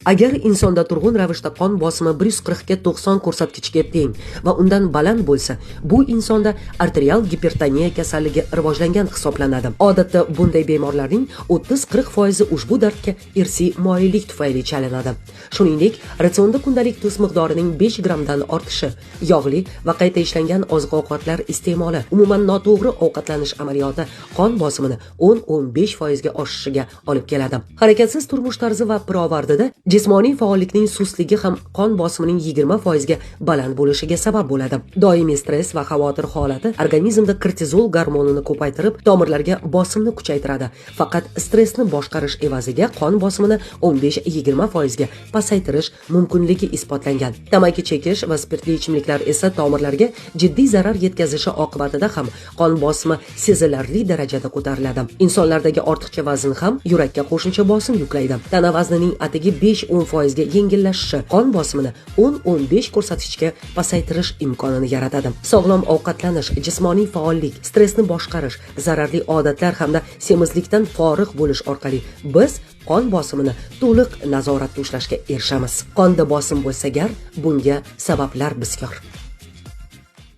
Agar insonda turg'un ravishda qon bosimi 140 ga 90 ko'rsatkichga teng va undan baland bo'lsa, bu insonda arterial gipertoniya kasalligi rivojlangan hisoblanadi. Odatda bunday bemorlarning 30-40% ushbu dardga irsiy moyillik tufayli chalinadi. Shuningdek, ratsionda kundalik tuz miqdorining 5 grammdan ortishi, yog'li va qayta ishlangan oziq-ovqatlar iste'moli, umuman noto'g'ri ovqatlanish amaliyoti qon bosimini 10-15% ga oshishiga olib keladi. Harakatsiz turmush tarzi va pirovardida jismoniy faollikning sustligi ham qon bosimining 20% ga baland bo'lishiga sabab bo'ladi. Doimiy stress va xavotir holati organizmda kortizol gormonini ko'paytirib, tomirlarga bosimni kuchaytiradi. Faqat stressni boshqarish evaziga qon bosimini 15-20% ga pasaytirish mumkinligi isbotlangan. Tamaki chekish va spirtli ichimliklar esa tomirlarga jiddiy zarar yetkazishi oqibatida ham qon bosimi sezilarli darajada ko'tariladi. Insonlardagi ortiqcha vazn ham yurakka qo'shimcha bosim yuklaydi. Tana vaznining atigi 5-10% ga yengillashishi qon bosimini 10-15 ko'rsatkichga pasaytirish imkonini yaratadi. Sog'lom ovqatlanish, jismoniy faollik, stressni boshqarish, zararli odatlar hamda semizlikdan forig' bo'lish orqali biz qon bosimini to'liq nazoratda ushlashga erishamiz. Qonda bosim bo'lsa gar, bunga sabablar bisyor.